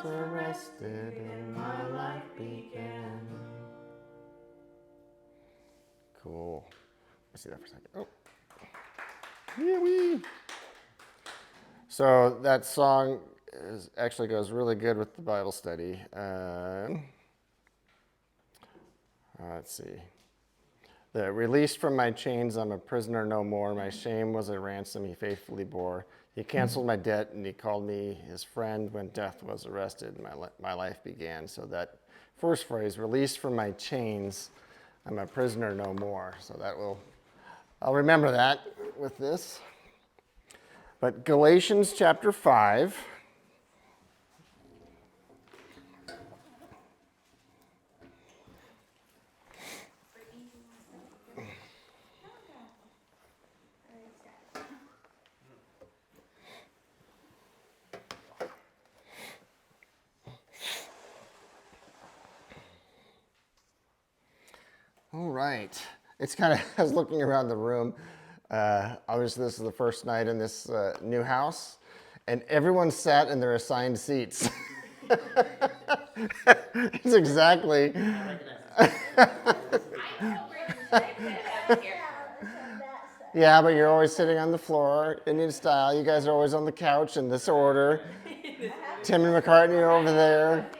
arrested and my life began. Cool. Let's see that for a second. Oh. Wee-wee. So that song actually goes really good with the Bible study. Let's see. Released from my chains, I'm a prisoner no more. My shame was a ransom he faithfully bore. He canceled my debt and he called me his friend. When death was arrested, my life began. So that first phrase, released from my chains, I'm a prisoner no more. So I'll remember that with this. But Galatians chapter 5. All right. It's kind of, I was looking around the room. Obviously, this is the first night in this new house, and everyone sat in their assigned seats. It's exactly. Yeah, but you're always sitting on the floor, Indian style. You guys are always on the couch in this order. Tim and McCartney are over there.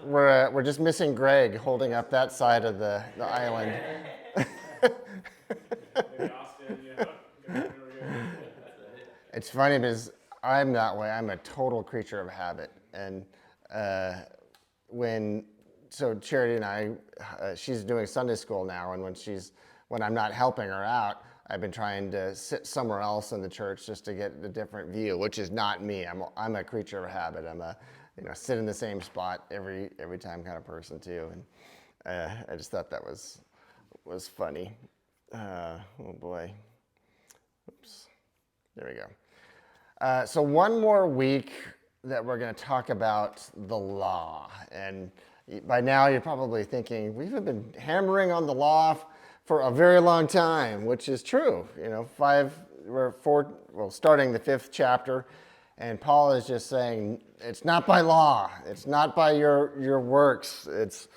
We're just missing Greg holding up that side of the island. It's funny because I'm that way. I'm a total creature of habit. And so Charity and I, she's doing Sunday school now, and when I'm not helping her out, I've been trying to sit somewhere else in the church just to get a different view, which is not me. I'm a creature of habit. I'm a sit in the same spot every time kind of person too. And I just thought that was funny. Oh boy. Oops. There we go. So one more week that we're going to talk about the law. And by now you're probably thinking, we've been hammering on the law for a very long time, which is true. Starting the 5th chapter, and Paul is just saying, it's not by law, it's not by your works, it's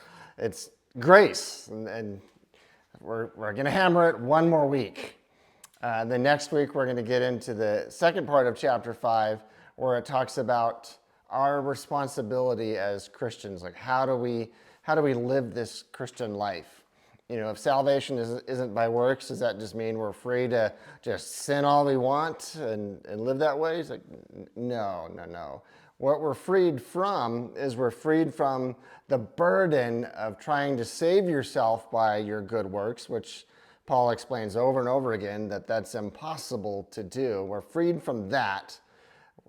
grace. And we're going to hammer it one more week. The next week, we're going to get into the second part of chapter 5, where it talks about our responsibility as Christians. Like, how do we live this Christian life? If salvation isn't by works, does that just mean we're free to just sin all we want and live that way? It's like, no. What we're freed from is we're freed from the burden of trying to save yourself by your good works, which Paul explains over and over again that's impossible to do. We're freed from that.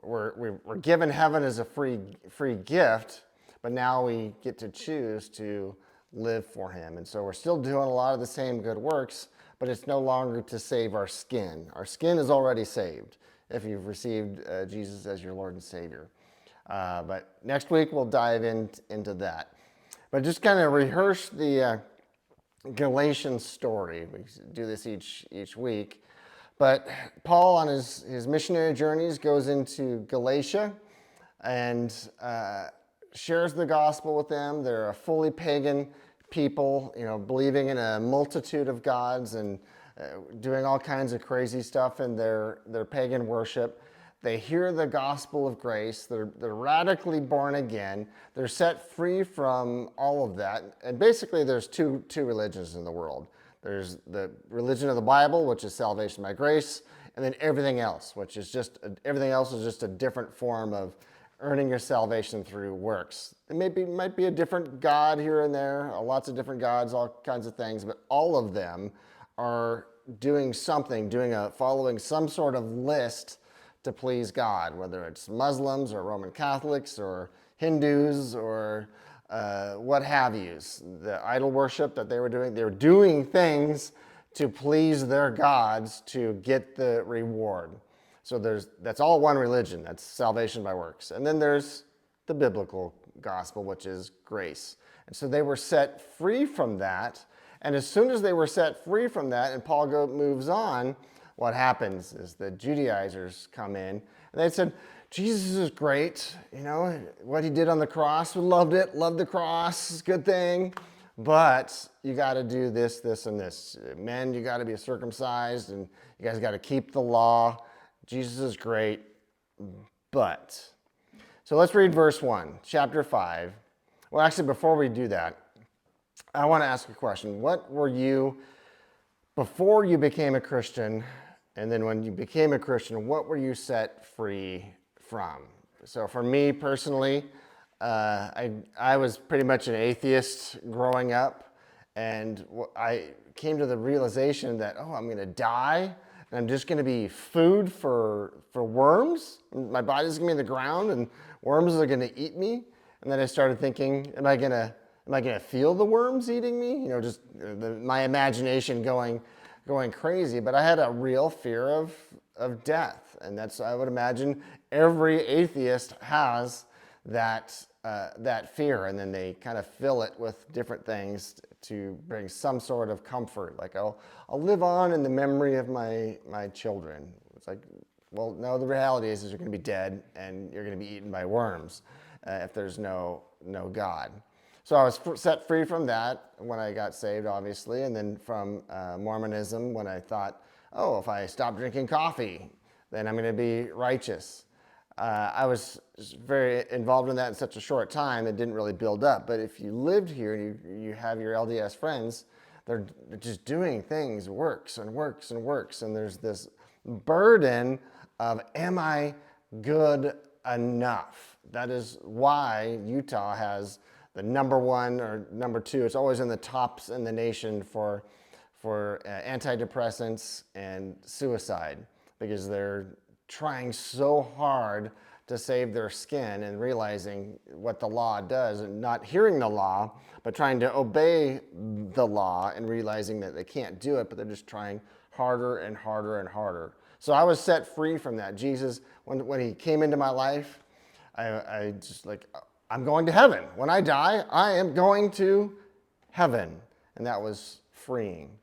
We're given heaven as a free gift, but now we get to choose to live for him. And so we're still doing a lot of the same good works, but it's no longer to save our skin. Our skin is already saved if you've received Jesus as your Lord and Savior. But next week we'll dive into that. But just kind of rehearse the Galatians story. We do this each week. But Paul, on his missionary journeys, goes into Galatia and shares the gospel with them. They're a fully pagan people, believing in a multitude of gods and doing all kinds of crazy stuff in their pagan worship. They hear the gospel of grace. They're radically born again. They're set free from all of that. And basically, there's two religions in the world. There's the religion of the Bible, which is salvation by grace, and then everything else, which is everything else is just a different form of earning your salvation through works. It might be a different God here and there, lots of different gods, all kinds of things, but all of them are doing something, following some sort of list to please God, whether it's Muslims or Roman Catholics or Hindus or what have yous. The idol worship that they were doing things to please their gods to get the reward. So that's all one religion. That's salvation by works. And then there's the biblical gospel, which is grace. And so they were set free from that. And as soon as they were set free from that, and Paul moves on, what happens is the Judaizers come in, and they said, Jesus is great, what he did on the cross, we loved it, loved the cross, it's a good thing, but you got to do this, this, and this. Men, you got to be circumcised, and you guys got to keep the law. Jesus is great, but. So let's read verse 1, chapter 5. Well, actually, before we do that, I want to ask a question. What were you, before you became a Christian, and then when you became a Christian, what were you set free from? So for me personally, I was pretty much an atheist growing up, and I came to the realization that, I'm going to die, and I'm just going to be food for worms. My body's going to be in the ground, and worms are going to eat me. And then I started thinking, am I going to feel the worms eating me? Just my imagination going crazy. But I had a real fear of death, and that's, I would imagine, every atheist has that fear, and then they kind of fill it with different things to bring some sort of comfort. Like, I'll live on in the memory of my children. It's like, well, no, the reality is you're going to be dead, and you're going to be eaten by worms if there's no God. So I was set free from that when I got saved, obviously, and then from Mormonism when I thought, if I stop drinking coffee, then I'm going to be righteous. I was very involved in that in such a short time, it didn't really build up. But if you lived here and you have your LDS friends, they're just doing things, works and works and works. And there's this burden of, am I good enough? That is why Utah has the number 1 or number 2. It's always in the tops in the nation for antidepressants and suicide, because they're trying so hard to save their skin and realizing what the law does, and not hearing the law, but trying to obey the law and realizing that they can't do it, but they're just trying harder and harder and harder. So I was set free from that. Jesus, when he came into my life, I just I'm going to heaven. When I die, I am going to heaven. And that was freeing.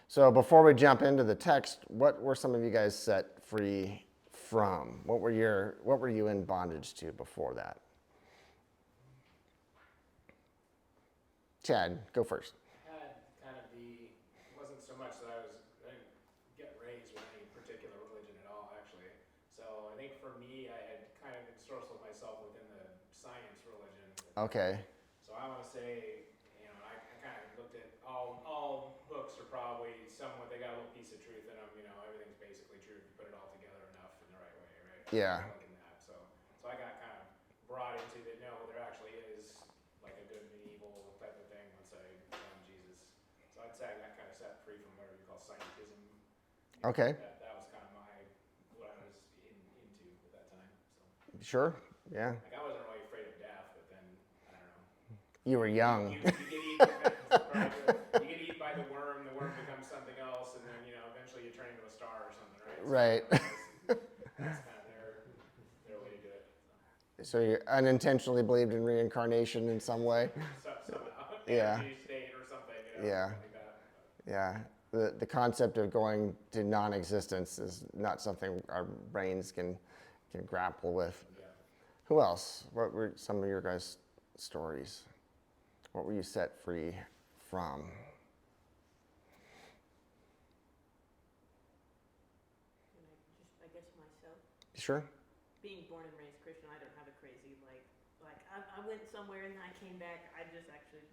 So before we jump into the text, what were some of you guys set free from? What were you in bondage to before that? Chad, go first. I had kind of it wasn't so much that I didn't get raised with any particular religion at all, actually. So I think for me, I had kind of ensorcelled myself within the science religion. Okay. So I want to say, I kind of looked at all books are probably somewhat, they got a little piece of truth in them. Everything's basically true if you put it all together enough in the right way, right? Yeah. Like in that. So I got kind of brought into that. No, there actually is like a good and evil type of thing once I found Jesus. So I'd say I got kind of set free from whatever you call scientism. Okay. That was kind of what I was into at that time. So. Sure. Yeah. Like I wasn't really afraid of death, but then I don't know. You were young. You get eaten by the worm becomes something else, and then eventually you turn into a star or something, right? Right. So that's kind of their way to do it. So you unintentionally believed in reincarnation in some way? Somehow. Yeah. Energy state or something. Yeah. Like that. Yeah. The concept of going to non-existence is not something our brains can grapple with. Yeah. Who else? What were some of your guys' stories? What were you set free from? I guess myself. Sure. Being born and raised Christian, I don't have a crazy I went somewhere and I came back. I just actually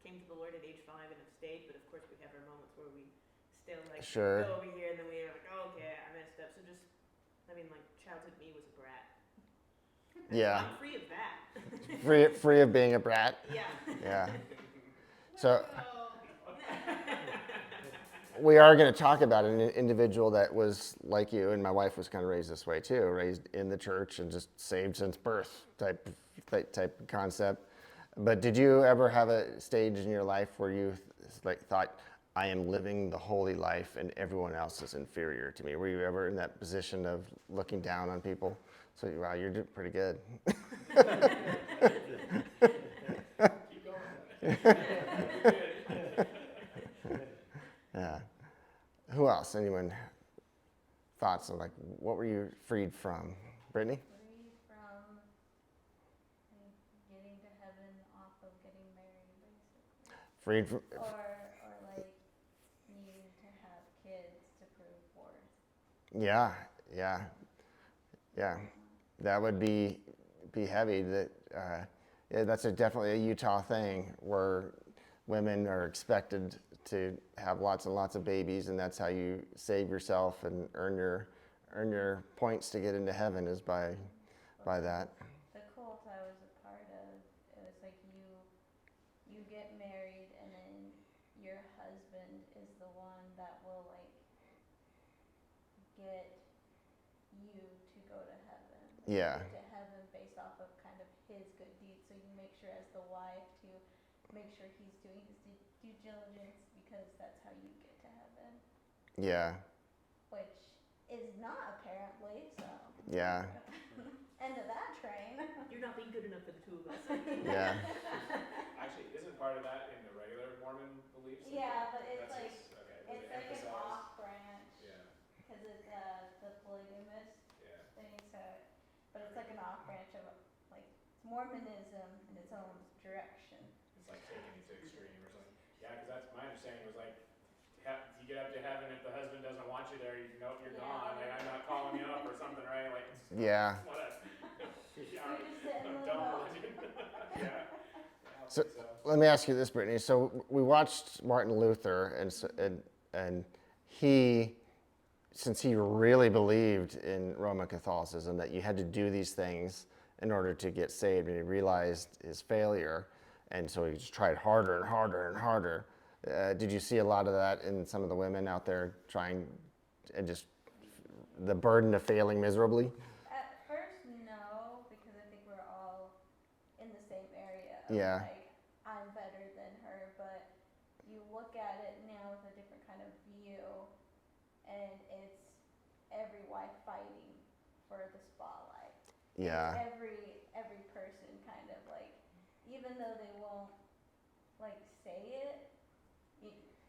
came to the Lord at age 5 and have stayed. But of course, we have our moments where we still sure. go over here and then we are like, oh, okay, I messed up. So childhood me was a brat. Yeah. I'm free of that. free of being a brat. Yeah. Yeah. So we are going to talk about an individual that was like you, and my wife was kind of raised this way too, raised in the church and just saved since birth type concept. But did you ever have a stage in your life where you thought, I am living the holy life and everyone else is inferior to me? Were you ever in that position of looking down on people? So, wow, you're doing pretty good. Keep going. Yeah. Who else? else? Anyone thoughts on like what were you freed from? Brittany? Free from like, getting to heaven off of getting married, basically. Freed from, Or like needing to have kids to prove worth. yeah, yeah, yeah. That would be heavy. Yeah, that's definitely a Utah thing where women are expected to have lots and lots of babies, and that's how you save yourself and earn your points to get into heaven is by that. The cult I was a part of, it was like you get married and then your husband is the one that will like get you to go to heaven. Yeah. Get to heaven based off of kind of his good deeds. So you make sure as the wife to make sure he's doing his due diligence because that's how you get to heaven. Yeah. Which is not apparently, so. Yeah. End of that train. You're not being good enough for the two of us. Yeah. Actually, isn't part of that in the regular Mormon beliefs? Yeah, but it's That's like, okay. it's like an off branch. Yeah, Because it's the polygamist yeah. thing, so, but it's like an off branch of like Mormonism in its own direction. It's like taking it to extreme or something. Yeah, because that's my understanding was like, you get up to heaven if the husband doesn't want you there, you know you're Yeah. gone. Like I'm not calling you up or something, right? Like it's Yeah. what a You're just sitting in dumb limbo. religion. Yeah. So let me ask you this, Brittany. So we watched Martin Luther, and he, since he really believed in Roman Catholicism that you had to do these things in order to get saved, and he realized his failure, and so he just tried harder and harder and harder. Did you see a lot of that in some of the women out there trying, and just the burden of failing miserably? At first, no, because I think we're all in the same area. Of Yeah. Like, I'm better than her, but you look at it now with a different kind of view, and it's every wife fighting for the spotlight. Yeah. Every person kind of like, even though they won't like say it,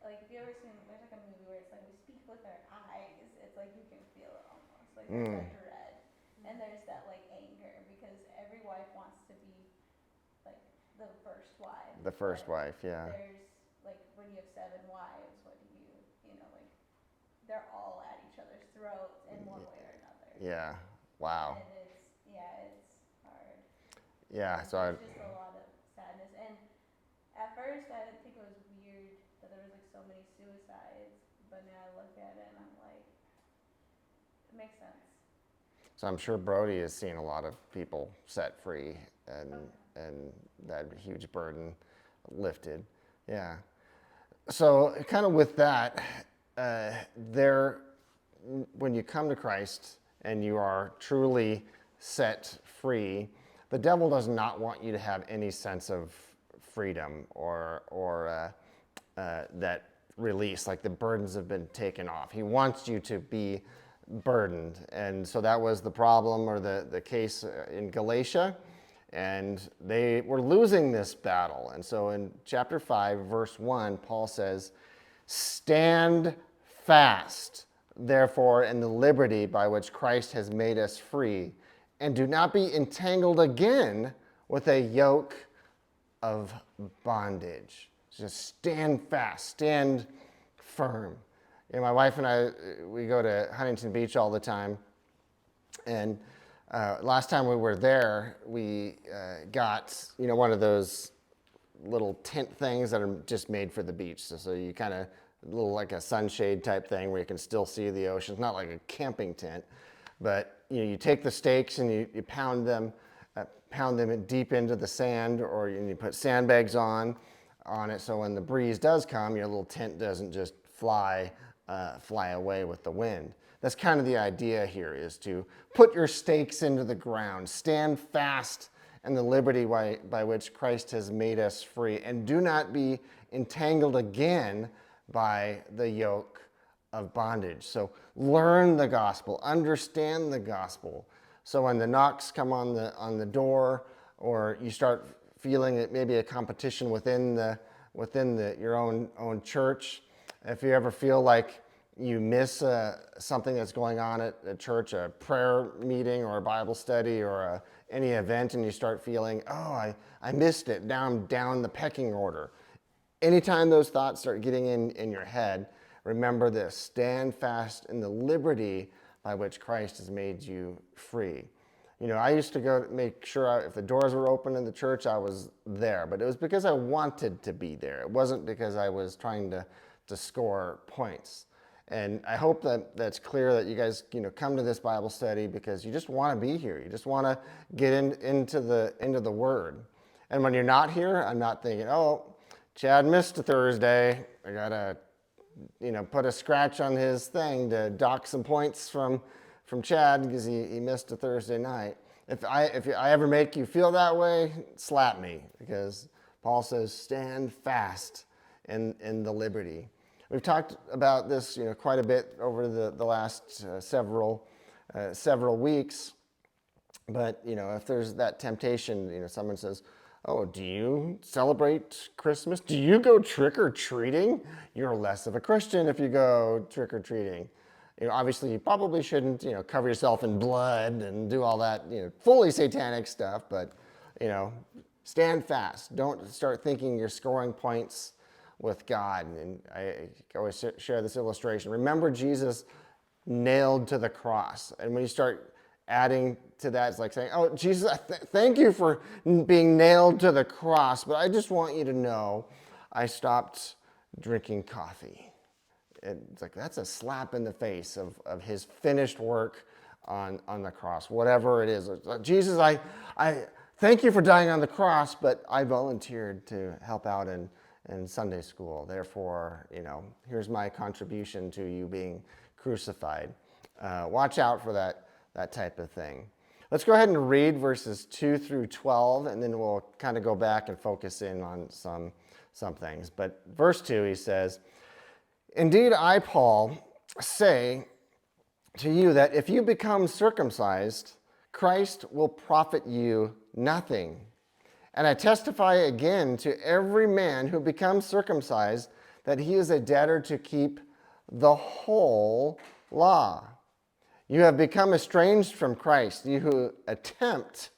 like if you ever seen, there's like a movie where it's like we speak with our eyes. It's like you can feel it almost. Like there's that dread, and there's that like anger because every wife wants to be like the first wife. The first but wife, yeah. There's like when you have 7 wives, what do you know like they're all at each other's throats in one way or another. Yeah. Wow. And it's hard. Yeah. So It's just a lot of sadness. And at first, I didn't think it was weird that there was like so many suicides, but now I look at it and I'm like, it makes sense. So I'm sure Brody has seen a lot of people set free and that huge burden lifted. Yeah. So kind of with that, when you come to Christ and you are truly set free, the devil does not want you to have any sense of freedom or that release, like the burdens have been taken off. He wants you to be burdened. And so that was the problem or the case in Galatia. And they were losing this battle. And so in chapter 5, verse 1, Paul says, "Stand fast, therefore, in the liberty by which Christ has made us free, and do not be entangled again with a yoke of bondage." Just stand fast, stand firm. You know, my wife and I, we go to Huntington Beach all the time. And last time we were there, we got, one of those little tent things that are just made for the beach. So you kind of, a little like a sunshade type thing where you can still see the ocean. It's not like a camping tent, but you take the stakes and you pound them deep into the sand, or you put sandbags on it, so when the breeze does come, your little tent doesn't just fly away with the wind. That's kind of the idea here, is to put your stakes into the ground, stand fast in the liberty by which Christ has made us free, and do not be entangled again by the yoke of bondage. So learn the gospel, understand the gospel. So when the knocks come on the door, or you start feeling it maybe a competition within your own church, if you ever feel like you miss something that's going on at church, a prayer meeting or a Bible study or any event, and you start feeling, oh, I missed it, down the pecking order. Anytime those thoughts start getting in your head, remember this: stand fast in the liberty by which Christ has made you free. You know, I used to go make sure if the doors were open in the church, I was there. But it was because I wanted to be there. It wasn't because I was trying to score points. And I hope that's clear, that you guys, come to this Bible study because you just want to be here. You just want to get into the Word. And when you're not here, I'm not thinking, oh, Chad missed a Thursday. I gotta, put a scratch on his thing to dock some points from Chad because he missed a Thursday night. If I ever make you feel that way, slap me, because Paul says, stand fast in the liberty. We've talked about this, quite a bit over the last several weeks. But if there's that temptation, someone says, "Oh, do you celebrate Christmas? Do you go trick-or-treating? You're less of a Christian if you go trick-or-treating." Obviously, you probably shouldn't, cover yourself in blood and do all that, fully satanic stuff. But, stand fast. Don't start thinking you're scoring points with God. And I always share this illustration. Remember Jesus nailed to the cross. And when you start adding to that, it's like saying, "Oh, Jesus, thank you for being nailed to the cross, but I just want you to know I stopped drinking coffee." It's like, that's a slap in the face of his finished work on the cross, whatever it is. Jesus, I thank you for dying on the cross, but I volunteered to help out in Sunday school. Therefore, here's my contribution to you being crucified. Watch out for that type of thing. Let's go ahead and read verses 2 through 12, and then we'll kind of go back and focus in on some things. But verse 2, he says, "Indeed, I, Paul, say to you that if you become circumcised, Christ will profit you nothing. And I testify again to every man who becomes circumcised that he is a debtor to keep the whole law. You have become estranged from Christ, you who attempt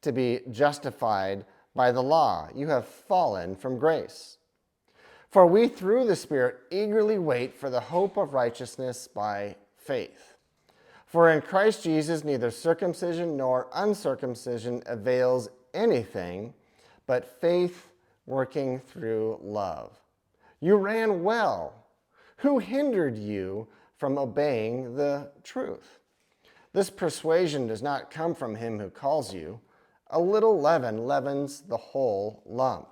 to be justified by the law. You have fallen from grace. For we, through the Spirit, eagerly wait for the hope of righteousness by faith. For in Christ Jesus neither circumcision nor uncircumcision avails anything, but faith working through love. You ran well. Who hindered you from obeying the truth? This persuasion does not come from him who calls you. A little leaven leavens the whole lump.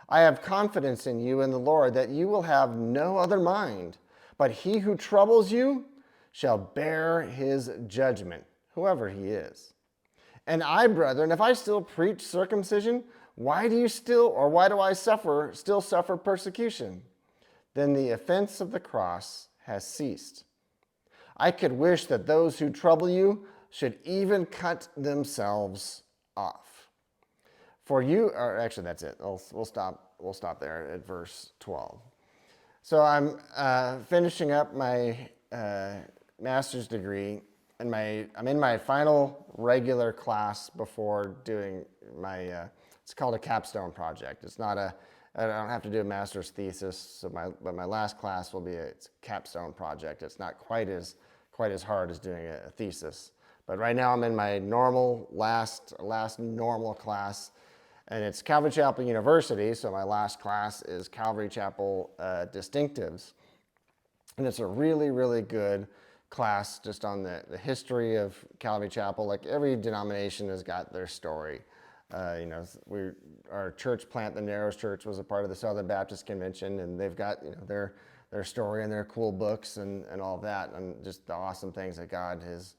I have confidence in you in the Lord that you will have no other mind, but he who troubles you shall bear his judgment, whoever he is. And I, brethren, if I still preach circumcision, why do I still suffer persecution? Then the offense of the cross has ceased. I could wish that those who trouble you should even cut themselves off. For you, or actually that's it. We'll stop there at verse 12. So I'm finishing up my master's degree, and I'm in my final regular class before doing my. It's called a capstone project. It's not I don't have to do a master's thesis. But my last class will be it's a capstone project. It's not quite as hard as doing a thesis. But right now I'm in my last normal class, and it's Calvary Chapel University. So my last class is Calvary Chapel Distinctives, and it's a really, really good class just on the history of Calvary Chapel. Like every denomination has got their story. Our church plant, the Narrows Church, was a part of the Southern Baptist Convention, and they've got their story and their cool books and all of that, and just the awesome things that God has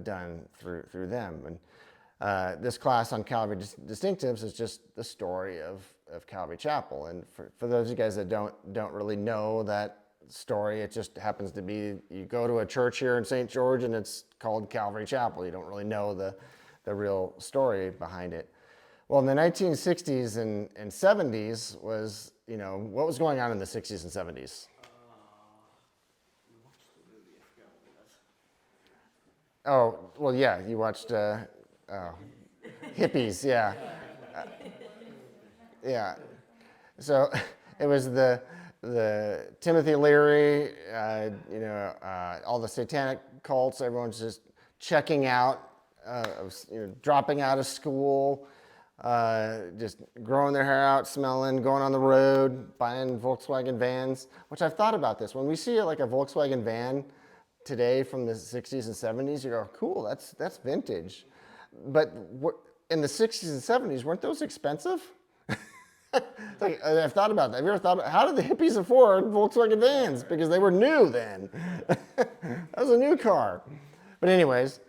done through them. And this class on Calvary Distinctives is just the story of Calvary Chapel. And for those of you guys that don't really know that story, it just happens to be you go to a church here in St. George and it's called Calvary Chapel. You don't really know the real story behind it. Well, in the 1960s and 70s was, what was going on in the 60s and 70s? Oh, well, yeah, you watched Hippies, yeah. Yeah. So it was the Timothy Leary, all the satanic cults. Everyone's just checking out, dropping out of school, just growing their hair out, smelling, going on the road, buying Volkswagen vans. Which I've thought about this. When we see like a Volkswagen van today from the 60s and 70s, you go, cool, that's vintage. But in the 60s and 70s, weren't those expensive? Like, I've thought about that. Have you ever thought about how did the hippies afford Volkswagen vans? Because they were new then. That was a new car. But anyways,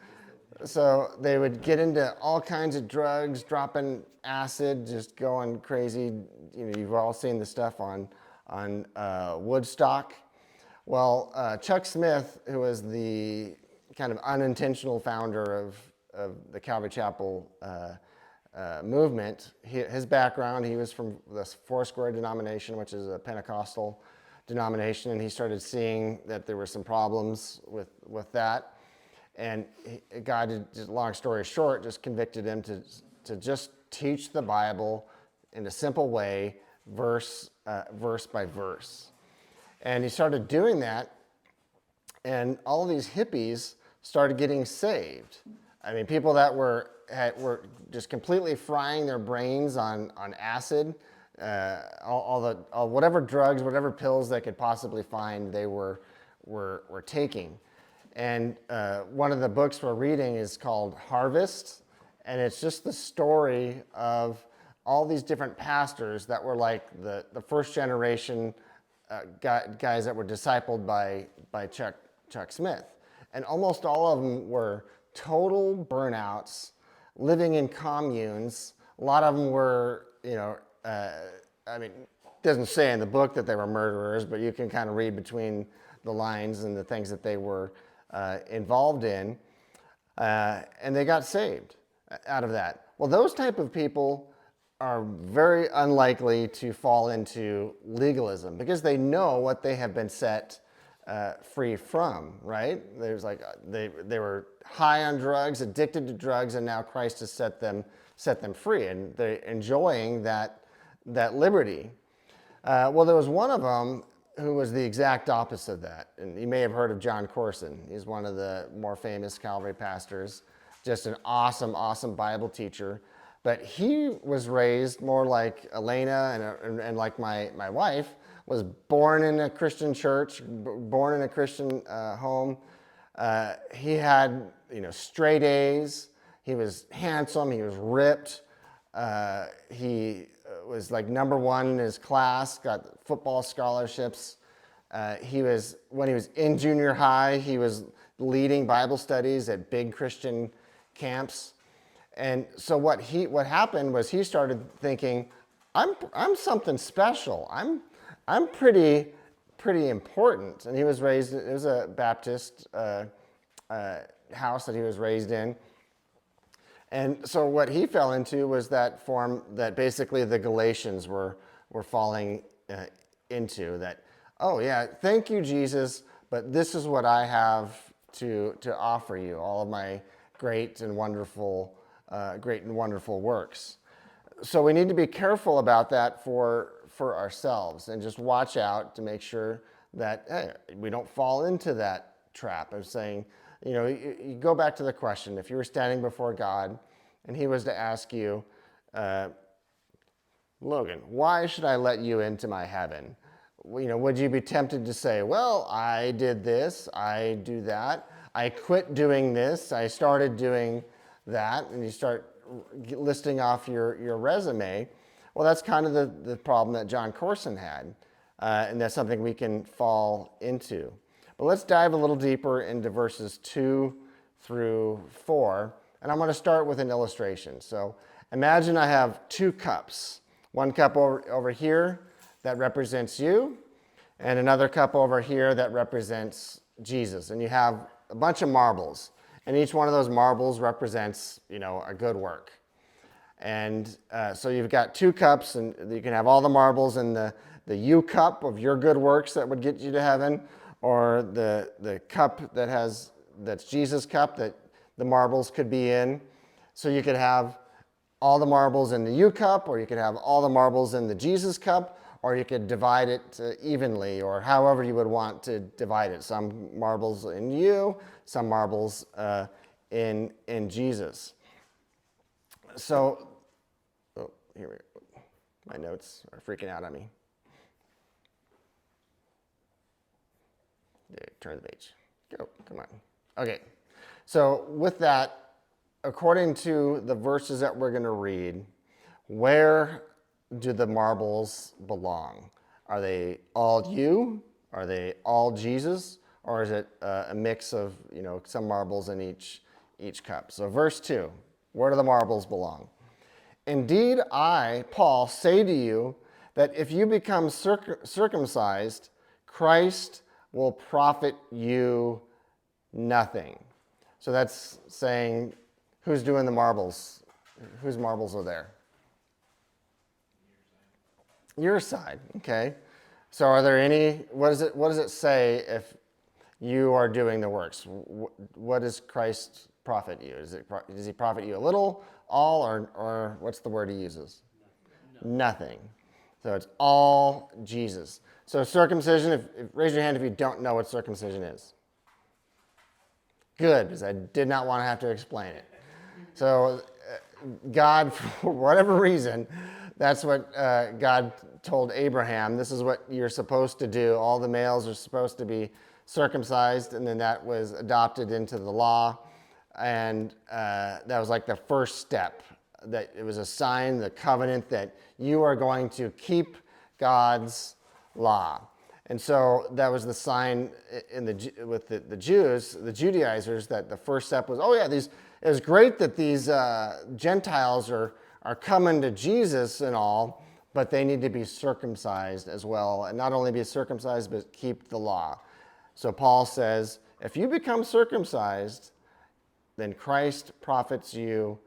so they would get into all kinds of drugs, dropping acid, just going crazy. You've all seen the stuff on Woodstock. Well, Chuck Smith, who was the kind of unintentional founder of the Calvary Chapel movement, his background, he was from the Foursquare denomination, which is a Pentecostal denomination, and he started seeing that there were some problems with that. And God, just long story short, just convicted him to just teach the Bible in a simple way, verse by verse. And he started doing that, and all of these hippies started getting saved. I mean, people that were just completely frying their brains on acid, whatever drugs, whatever pills they could possibly find, they were taking. And one of the books we're reading is called Harvest, and it's just the story of all these different pastors that were like the first generation guys that were discipled by Chuck Smith. And almost all of them were total burnouts, living in communes. A lot of them were, it doesn't say in the book that they were murderers, but you can kind of read between the lines and the things that they were involved in. And they got saved out of that. Well, those type of people are very unlikely to fall into legalism because they know what they have been set free from, right? There's like they were high on drugs, addicted to drugs, and now Christ has set them free, and they're enjoying that liberty. Well, there was one of them who was the exact opposite of that, and you may have heard of John Corson. He's one of the more famous Calvary pastors, just an awesome Bible teacher. But he was raised more like Elena and like my wife, was born in a Christian church, born in a Christian home. He had straight A's. He was handsome. He was ripped. He was like number one in his class. Got football scholarships. When he was in junior high, he was leading Bible studies at big Christian camps. And so what happened was he started thinking, I'm something special. I'm pretty important. And he was raised, it was a Baptist house that he was raised in. And so what he fell into was that form that basically the Galatians were falling into, that, oh yeah, thank you, Jesus, but this is what I have to offer you, all of my great and wonderful works. So we need to be careful about that for ourselves, and just watch out to make sure that we don't fall into that trap of saying, you go back to the question, if you were standing before God and he was to ask you, Logan, why should I let you into my heaven? Would you be tempted to say, well, I did this, I do that, I quit doing this, I started doing that, and you start listing off your resume? Well, that's kind of the problem that John Corson had, and that's something we can fall into. But let's dive a little deeper into verses 2 through 4, and I'm going to start with an illustration. So imagine I have two cups. One cup over here that represents you, and another cup over here that represents Jesus. And you have a bunch of marbles, and each one of those marbles represents, a good work. And so you've got two cups, and you can have all the marbles in the you cup of your good works that would get you to heaven, or the cup that's Jesus' cup that the marbles could be in. So you could have all the marbles in the you cup, or you could have all the marbles in the Jesus cup, or you could divide it evenly, or however you would want to divide it. Some marbles in you, some marbles in Jesus. So, oh, here we go. My notes are freaking out on me. Turn the page. Go, come on. Okay, so with that, according to the verses that we're going to read, where do the marbles belong? Are they all you? Are they all Jesus? Or is it a mix of, some marbles in each cup? So verse 2, where do the marbles belong? Indeed, I, Paul, say to you that if you become circumcised, Christ will profit you nothing. So that's saying, who's doing the marbles? Whose marbles are there? Your side, okay. So are there any, what does it say if you are doing the works? What does Christ profit you? Does he profit you a little, all, or what's the word he uses? Nothing. So it's all Jesus. So circumcision, raise your hand if you don't know what circumcision is. Good, because I did not want to have to explain it. So God, for whatever reason, that's what God told Abraham. This is what you're supposed to do. All the males are supposed to be circumcised, and then that was adopted into the law. And that was like the first step. That it was a sign, the covenant, that you are going to keep God's law. And so that was the sign with the Jews, the Judaizers, that the first step was, it was great that these Gentiles are coming to Jesus and all, but they need to be circumcised as well. And not only be circumcised, but keep the law. So Paul says, if you become circumcised, then Christ profits you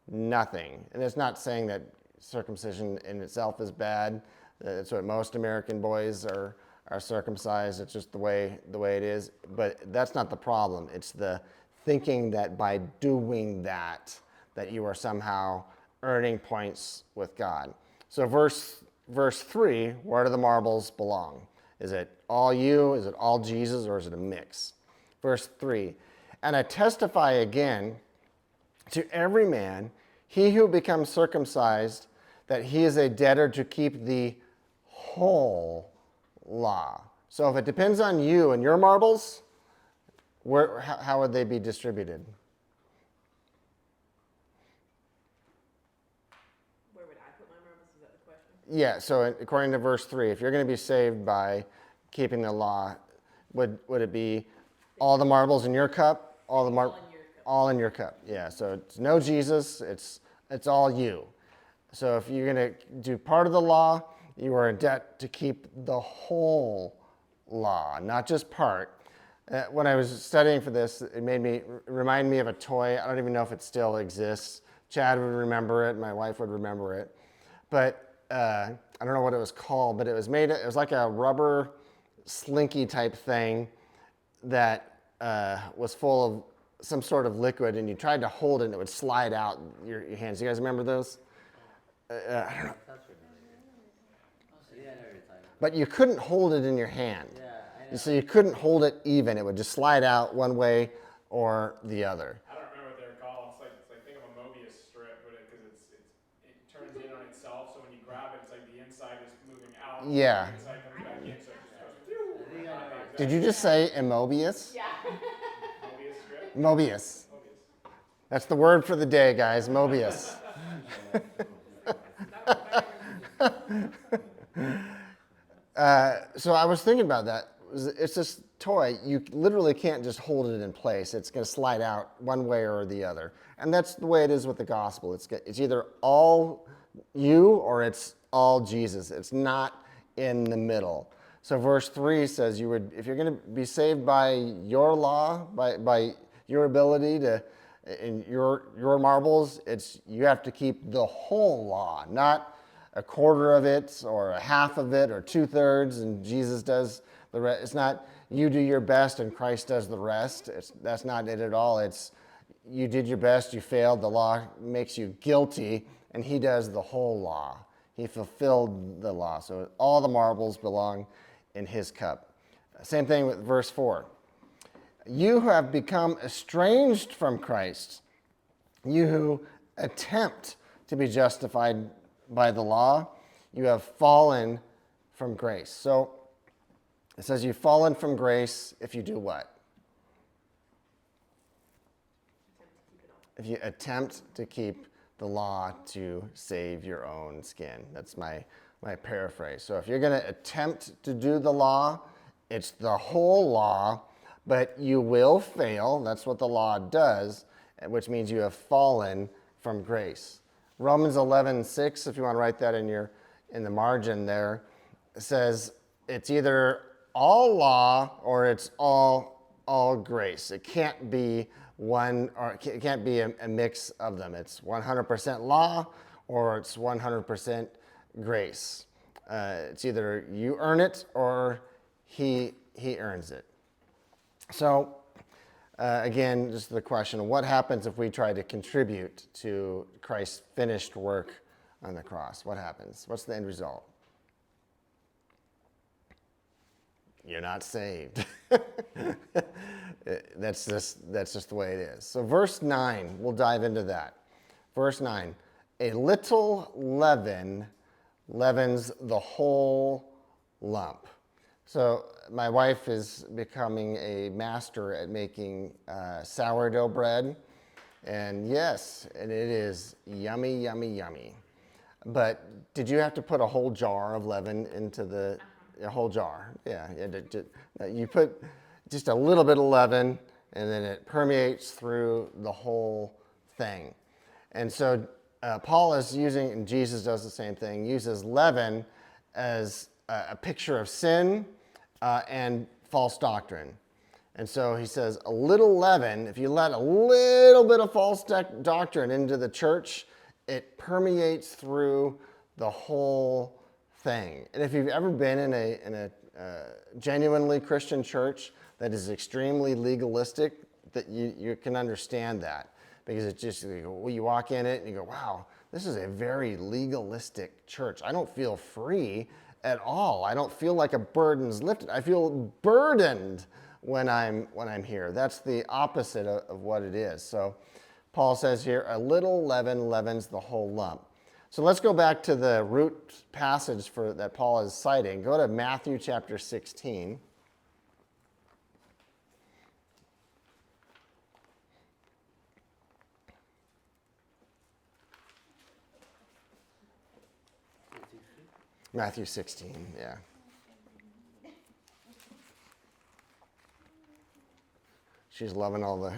nothing. And it's not saying that circumcision in itself is bad. That's what most American boys are circumcised. It's just the way it is. But that's not the problem. It's the thinking that by doing that you are somehow earning points with God. So verse 3, where do the marbles belong? Is it all you? Is it all Jesus? Or is it a mix? Verse 3, and I testify again to every man, he who becomes circumcised, that he is a debtor to keep the whole law. So if it depends on you and your marbles, how would they be distributed? Where would I put my marbles? Is that the question? Yeah, so according to verse 3, if you're going to be saved by keeping the law, would it be all the marbles in your cup? All in your cup. Yeah, so it's no Jesus, it's all you. So if you're going to do part of the law, you are in debt to keep the whole law, not just part. When I was studying for this, it remind me of a toy. I don't even know if it still exists. Chad would remember it. My wife would remember it. But I don't know what it was called, but it was like a rubber slinky type thing that was full of some sort of liquid, and you tried to hold it and it would slide out your hands. You guys remember those? I don't know. But you couldn't hold it in your hand. So you couldn't hold it even. It would just slide out one way or the other. I don't remember what they're called. It's like think of a Mobius strip, but because it turns in on itself. So when you grab it, it's like the inside is moving out. Yeah. The inside comes back in, so it just goes. Did you just say Mobius? Yeah. Mobius strip? Mobius. That's the word for the day, guys. Mobius. So I was thinking about that. It's this toy. You literally can't just hold it in place. It's going to slide out one way or the other. And that's the way it is with the gospel. It's either all you or it's all Jesus. It's not in the middle. So verse 3 says if you're going to be saved by your law, by your ability to, in your marbles, you have to keep the whole law, not a quarter of it or a half of it or 2/3, and Jesus does the rest. It's not you do your best and Christ does the rest. That's not it at all. It's you did your best, you failed, the law makes you guilty, and he does the whole law. He fulfilled the law. So all the marbles belong in his cup. Same thing with verse 4. You who have become estranged from Christ, you who attempt to be justified by the law, you have fallen from grace. So it says you've fallen from grace if you do what? If you attempt to keep the law to save your own skin. That's my paraphrase. So if you're going to attempt to do the law, it's the whole law, but you will fail. That's what the law does, which means you have fallen from grace. Romans 11:6, if you want to write that in the margin there, says it's either all law or it's all grace. It can't be one, or it can't be a mix of them. It's 100% law or it's 100% grace. It's either you earn it or he earns it. So again, just the question, what happens if we try to contribute to Christ's finished work on the cross? What happens? What's the end result? You're not saved. That's just the way it is. So verse 9, we'll dive into that. Verse 9, a little leaven leavens the whole lump. So my wife is becoming a master at making sourdough bread. And yes, and it is yummy, yummy, yummy. But did you have to put a whole jar of leaven into a whole jar? Yeah, you put just a little bit of leaven, and then it permeates through the whole thing. And so Paul is using, and Jesus does the same thing, uses leaven as a picture of sin and false doctrine. And so he says, a little leaven, if you let a little bit of false doctrine into the church, it permeates through the whole thing. And if you've ever been in a genuinely Christian church that is extremely legalistic, that you can understand that. Because it's just, you walk in it and you go, wow, this is a very legalistic church. I don't feel free at all. I don't feel like a burden's lifted. I feel burdened when I'm here. That's the opposite of what it is. So Paul says here, a little leaven leavens the whole lump. So let's go back to the root passage that Paul is citing. Go to Matthew chapter 16. Matthew 16, yeah. She's loving all the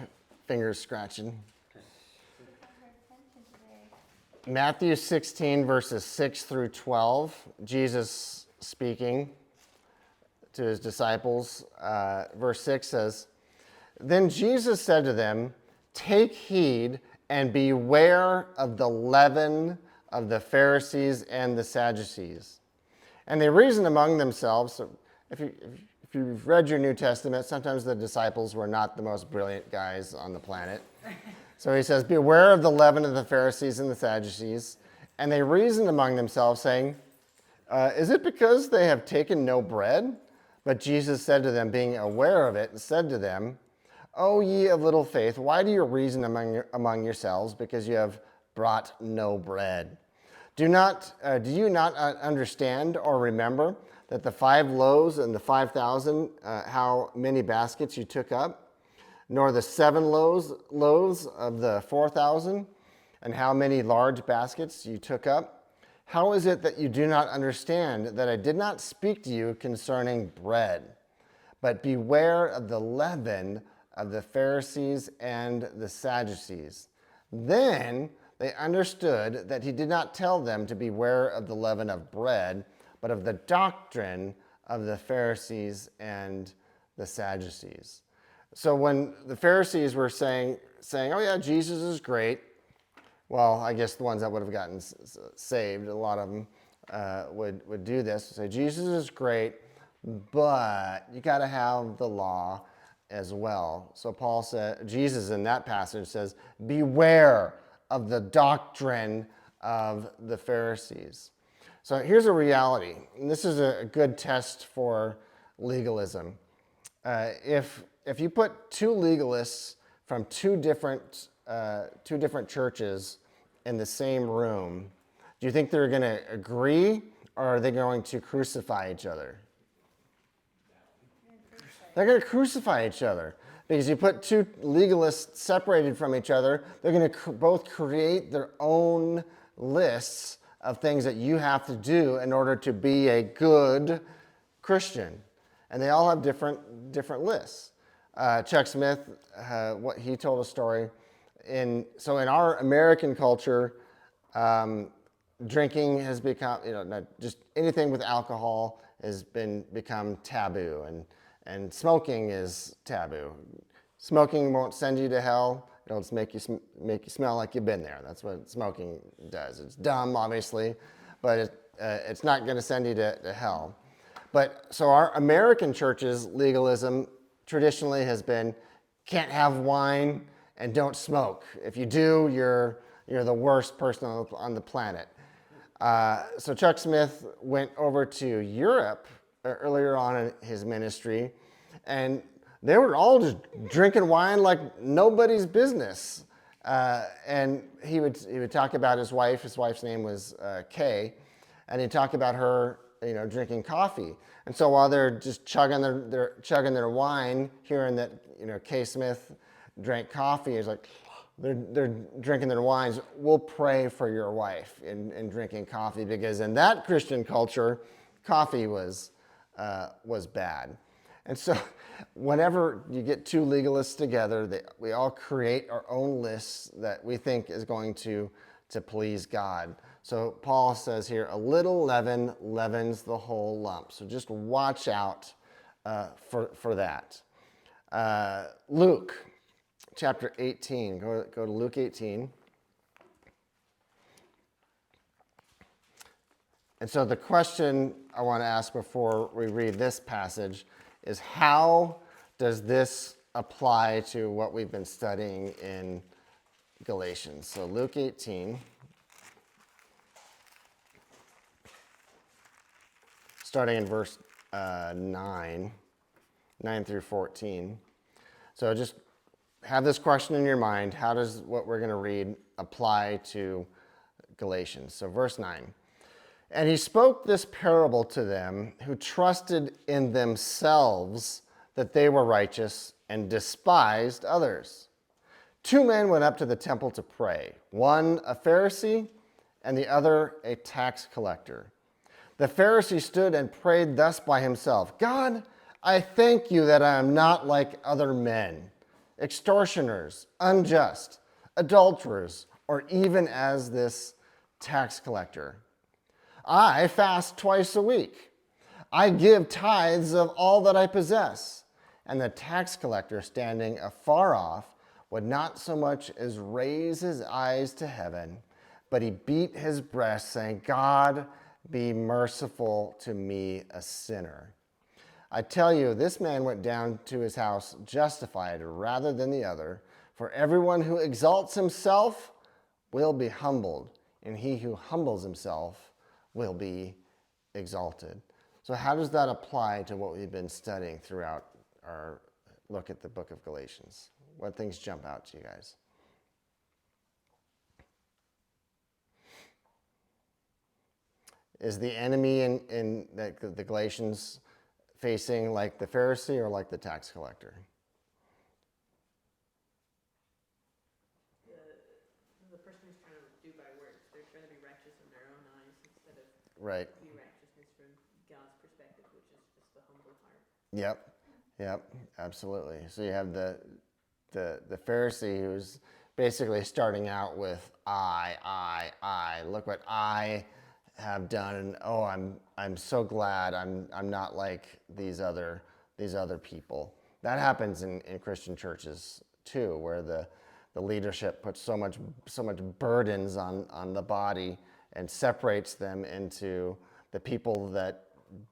fingers scratching. Matthew 16, verses 6 through 12, Jesus speaking to his disciples. Verse 6 says, Then Jesus said to them, Take heed and beware of the leaven of the Pharisees and the Sadducees. And they reasoned among themselves. So if you've read your New Testament, sometimes the disciples were not the most brilliant guys on the planet. So he says, Beware of the leaven of the Pharisees and the Sadducees. And they reasoned among themselves, saying, Is it because they have taken no bread? But Jesus said to them, being aware of it, and said to them, O ye of little faith, why do you reason among yourselves, because you have brought no bread? Do you not understand or remember that the 5 loaves and the 5,000, how many baskets you took up? Nor the 7 loaves of the 4,000, and how many large baskets you took up? How is it that you do not understand that I did not speak to you concerning bread? But beware of the leaven of the Pharisees and the Sadducees. Then they understood that he did not tell them to beware of the leaven of bread, but of the doctrine of the Pharisees and the Sadducees. So when the Pharisees were saying, oh yeah, Jesus is great, well, I guess the ones that would have gotten saved, a lot of them would do this, say Jesus is great, but you got to have the law as well. So Paul said, Jesus in that passage says, beware of the doctrine of the Pharisees. So here's a reality, and this is a good test for legalism. If you put two legalists from two different churches in the same room, do you think they're going to agree, or are they going to crucify each other? They're going to crucify each other, because you put two legalists separated from each other, they're going to both create their own lists of things that you have to do in order to be a good Christian. And they all have different lists. Chuck Smith, what he told a story. In our American culture, drinking has become, not just anything with alcohol has become taboo, and smoking is taboo. Smoking won't send you to hell. It'll just make you smell like you've been there. That's what smoking does. It's dumb, obviously, but it's not going to send you to hell. But so our American church's legalism traditionally has been, can't have wine and don't smoke. If you do, you're the worst person on the planet. So Chuck Smith went over to Europe earlier on in his ministry, and they were all just drinking wine like nobody's business. And he would talk about his wife. His wife's name was Kay, and he'd talk about her, drinking coffee. And so while they're just chugging their wine, hearing that Kay Smith drank coffee, is like they're drinking their wines. We'll pray for your wife in drinking coffee, because in that Christian culture, coffee was bad. And so whenever you get two legalists together, we all create our own lists that we think is going to please God. So Paul says here, a little leaven leavens the whole lump. So just watch out for that. Luke chapter 18. Go to Luke 18. And so the question I want to ask before we read this passage is, how does this apply to what we've been studying in Galatians? So Luke 18, starting in verse 9 through 14. So just have this question in your mind. How does what we're going to read apply to Galatians? So verse 9. And he spoke this parable to them who trusted in themselves that they were righteous and despised others. Two men went up to the temple to pray, one a Pharisee and the other a tax collector. The Pharisee stood and prayed thus by himself, God, I thank you that I am not like other men, extortioners, unjust, adulterers, or even as this tax collector. I fast twice a week. I give tithes of all that I possess. And the tax collector, standing afar off, would not so much as raise his eyes to heaven, but he beat his breast, saying, God, be merciful to me, a sinner. I tell you, this man went down to his house justified rather than the other. For everyone who exalts himself will be humbled, and he who humbles himself will be exalted. So how does that apply to what we've been studying throughout our look at the book of Galatians? What things jump out to you guys? Is the enemy in the Galatians facing like the Pharisee or like the tax collector? The person who's trying to do by works, they're trying to be righteous in their own eyes instead of Right. be righteousness from God's perspective, which is just the humble heart. Yep, absolutely. So you have the Pharisee who's basically starting out with I. Look what I have done, and oh, I'm so glad I'm not like these other people. That happens in Christian churches too, where the leadership puts so much burdens on the body and separates them into the people that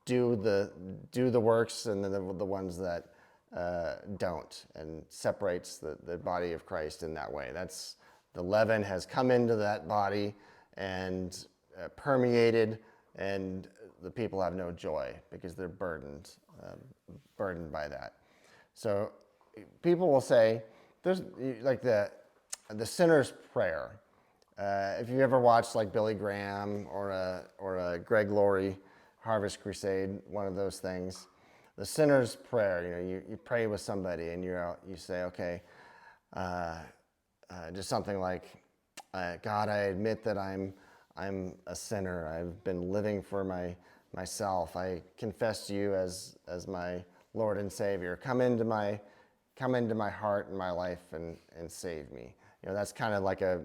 do the works and then the ones that don't, and separates the body of Christ in that way. That's the leaven has come into that body and permeated, and the people have no joy because they're burdened by that. So people will say, there's like the sinner's prayer. If you ever watched like Billy Graham or a Greg Laurie Harvest Crusade, one of those things, the sinner's prayer, you pray with somebody and you say, okay, just something like, God, I admit that I'm a sinner. I've been living for myself. I confess to you as my Lord and Savior. Come into my heart and my life and save me. That's kind of like a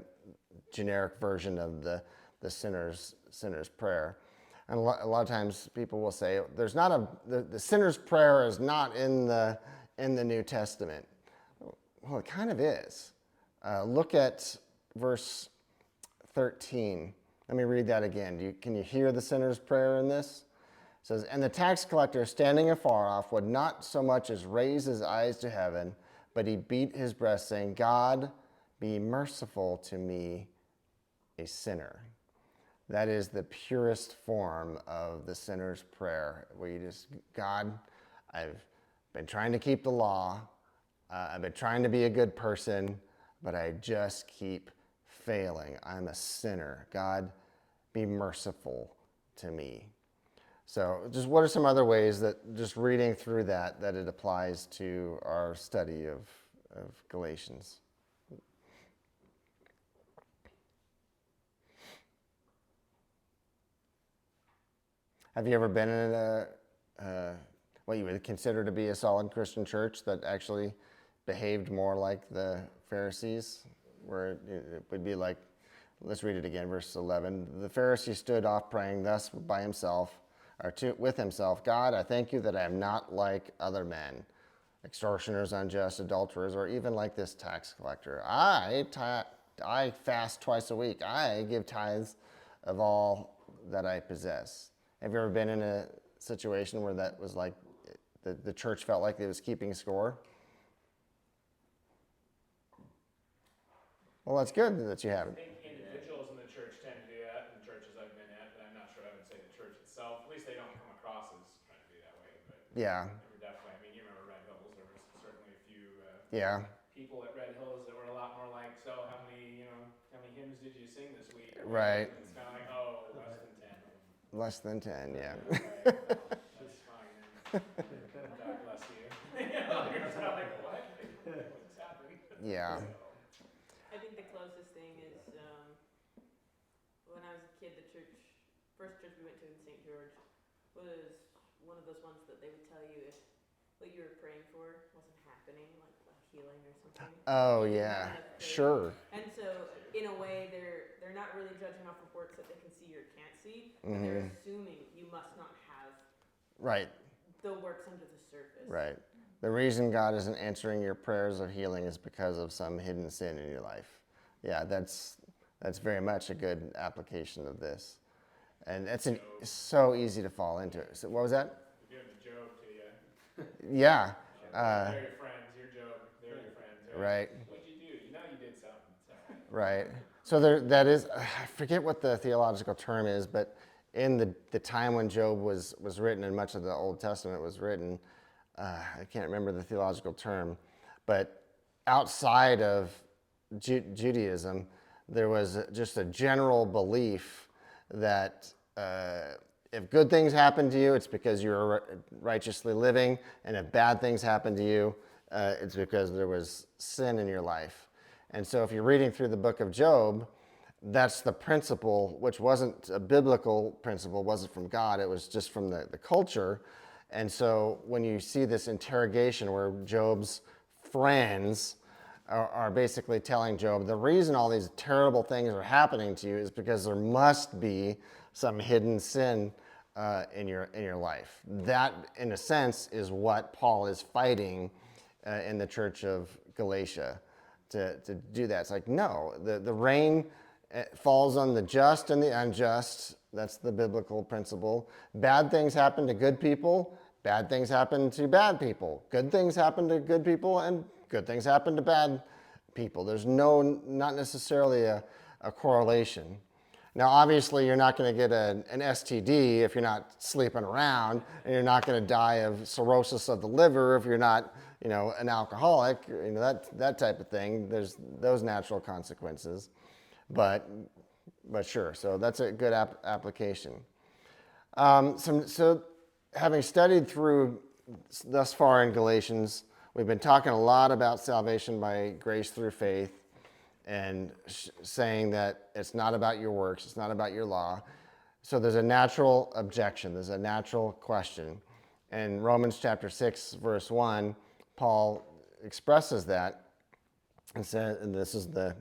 generic version of the sinner's prayer. And a lot of times people will say there's not the sinner's prayer is not in the New Testament. Well, it kind of is. Look at verse 13. Let me read that again. Can you hear the sinner's prayer in this? It says, and the tax collector, standing afar off, would not so much as raise his eyes to heaven, but he beat his breast, saying, God, be merciful to me, a sinner. That is the purest form of the sinner's prayer, where you just, God, I've been trying to keep the law. I've been trying to be a good person, but I just keep failing. I'm a sinner. God, be merciful to me. So just what are some other ways that just reading through that it applies to our study of Galatians? Have you ever been in what you would consider to be a solid Christian church that actually behaved more like the Pharisees, where it would be like, let's read it again, verse 11. The Pharisee stood off praying thus by himself, with himself, God, I thank you that I am not like other men, extortioners, unjust, adulterers, or even like this tax collector. I fast twice a week. I give tithes of all that I possess. Have you ever been in a situation where that was like the church felt like it was keeping score? Well, that's good that you haven't. I think individuals in the church tend to do that in churches I've been at, but I'm not sure I would say the church itself. At least they don't come across as trying to be that way. But Yeah. they were definitely. I mean, you remember Red Hills? There was certainly a few Yeah. people at Red Hills that were a lot more like, so how many hymns did you sing this week? Right. And it's kind of like, oh, less than 10. Less than 10, yeah. Right. That's fine. And God bless you. You're just kind of like, what? What's happening? Yeah. I think the closest thing is when I was a kid, the first church we went to in St. George was one of those ones that they would tell you if what you were praying for wasn't happening, like a healing or something. Oh, yeah. Sure. And so, in a way, they're not really judging off of works that they can see or can't see, but they're assuming you must not have Right. the works under the surface. Right. The reason God isn't answering your prayers of healing is because of some hidden sin in your life. Yeah, that's very much a good application of this. And it's so easy to fall into it. So what was that? We're giving the Job to you. Yeah. They're your friends. You're Job. They're your friends. Right. What'd you do? You know you did something. So. Right. So that is, I forget what the theological term is, but in the time when Job was written and much of the Old Testament was written, I can't remember the theological term, but outside of Judaism, there was just a general belief that if good things happen to you, it's because you're righteously living, and if bad things happen to you, it's because there was sin in your life. And so if you're reading through the book of Job, that's the principle, which wasn't a biblical principle, wasn't from God, it was just from the culture. And so when you see this interrogation where Job's friends are basically telling Job, the reason all these terrible things are happening to you is because there must be some hidden sin in your life. That, in a sense, is what Paul is fighting in the church of Galatia, to do that. It's like, no, the rain falls on the just and the unjust. That's the biblical principle. Bad things happen to good people, Bad things happen to bad people. Good things happen to good people, and good things happen to bad people. There's not necessarily a correlation. Now, obviously, you're not going to get an STD if you're not sleeping around, and you're not going to die of cirrhosis of the liver if you're not, an alcoholic, that type of thing. There's those natural consequences, but sure. So that's a good application. So having studied through thus far in Galatians, we've been talking a lot about salvation by grace through faith, and saying that it's not about your works, it's not about your law. So there's a natural objection, there's a natural question. In Romans chapter 6, verse 1, Paul expresses that and says, and this is the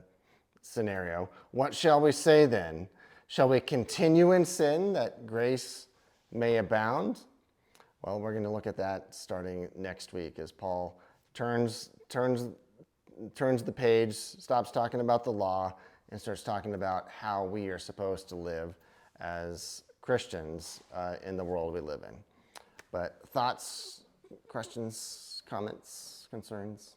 scenario, what shall we say then? Shall we continue in sin that grace may abound? Well, we're going to look at that starting next week as Paul turns the page, stops talking about the law, and starts talking about how we are supposed to live as Christians in the world we live in. But thoughts, questions, comments, concerns?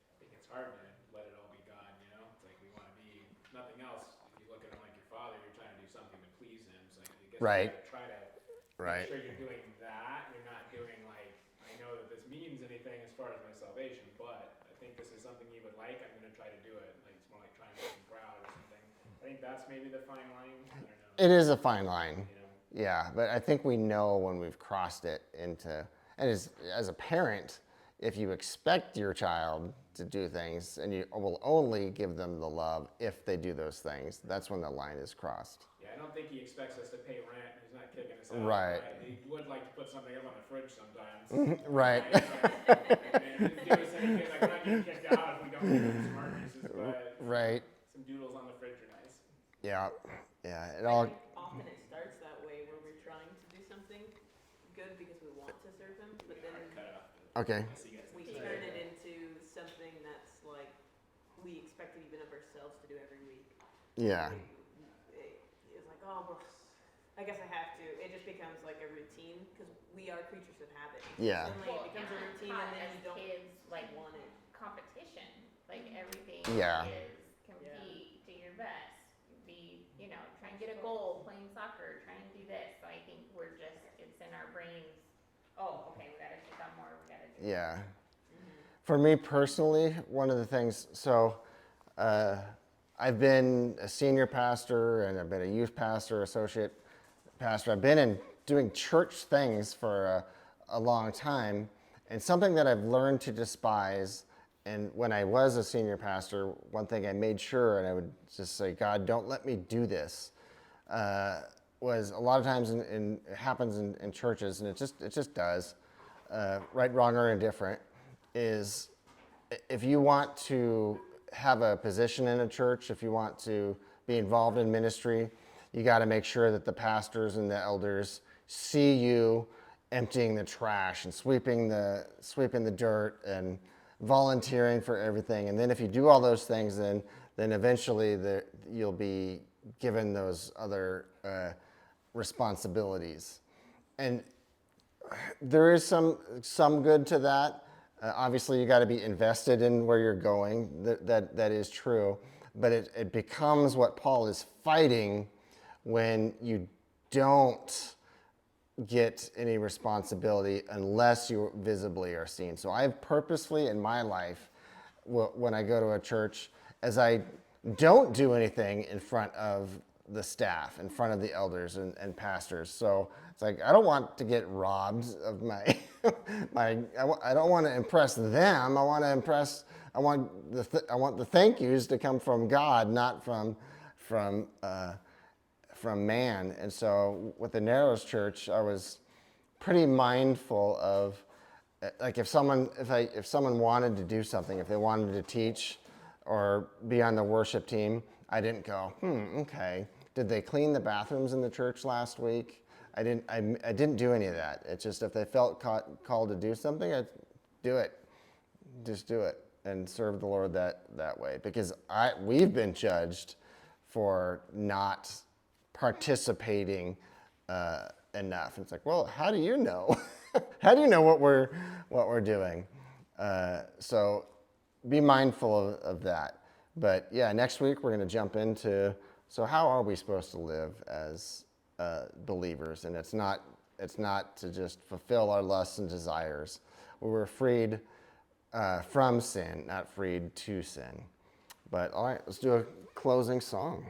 I think it's hard to let it all be God, It's like we want to be nothing else. If you look at him like your father, you're trying to do something to please him. So I guess Right. you try to Right. make sure you're doing that. You're not doing like, I know that this means anything as far as my salvation, but I think this is something you would like. I'm going to try to do it. Like it's more like trying to make him proud or something. I think that's maybe the fine line. I don't know. It is a fine line. Yeah, but I think we know when we've crossed it into, and as a parent, if you expect your child to do things and you will only give them the love if they do those things, that's when the line is crossed. Yeah, I don't think he expects us to pay rent. He's not kicking us out. Right. He would like to put something up on the fridge sometimes. Right. And do us anything, like we're not getting kicked out if we don't do some art pieces, but Right. some doodles on the fridge are nice. Yeah. It I all. think often it starts that way where we're trying to do something good because we want to serve him, but then Okay. we turn it into something that's like we expect it even of ourselves to do every week. Yeah. It's like, oh, well, I guess I have to. It just becomes like a routine because we are creatures of habit. Yeah. Suddenly it becomes a routine and then you don't kids, like want it. competition. Like everything Yeah. is compete, do your best. Be, try and get a goal playing soccer, try and do this. So I think it's in our brains, oh, okay, we gotta take on more, we gotta do Yeah. For me personally, one of the things, so I've been a senior pastor and I've been a youth pastor, associate pastor. I've been doing church things for a long time, and something that I've learned to despise, and when I was a senior pastor, one thing I made sure, and I would just say, God, don't let me do this, was a lot of times it happens in churches, and it just does, right, wrong, or indifferent, is if you want to have a position in a church, if you want to be involved in ministry, you got to make sure that the pastors and the elders see you emptying the trash and sweeping the dirt and volunteering for everything. And then if you do all those things, then eventually you'll be given those other responsibilities. And there is some good to that. Obviously, you got to be invested in where you're going. That is true. But it becomes what Paul is fighting when you don't get any responsibility unless you visibly are seen. So I've purposely in my life, when I go to a church, as I don't do anything in front of the staff, in front of the elders and pastors. So it's like, I don't want to get robbed of my, I don't want to impress them. I want the thank yous to come from God, not from man. And so with the Narrows Church, I was pretty mindful of, like, if someone wanted to do something, if they wanted to teach or be on the worship team, I didn't go, okay. Did they clean the bathrooms in the church last week? I didn't do any of that. It's just if they felt called to do something, I'd do it. Just do it and serve the Lord that way. Because we've been judged for not participating enough. And it's like, well, how do you know? How do you know what we're doing? So be mindful of that. But yeah, next week we're going to jump into, so how are we supposed to live as believers? And it's not to just fulfill our lusts and desires. We're freed from sin, not freed to sin. But all right, let's do a closing song.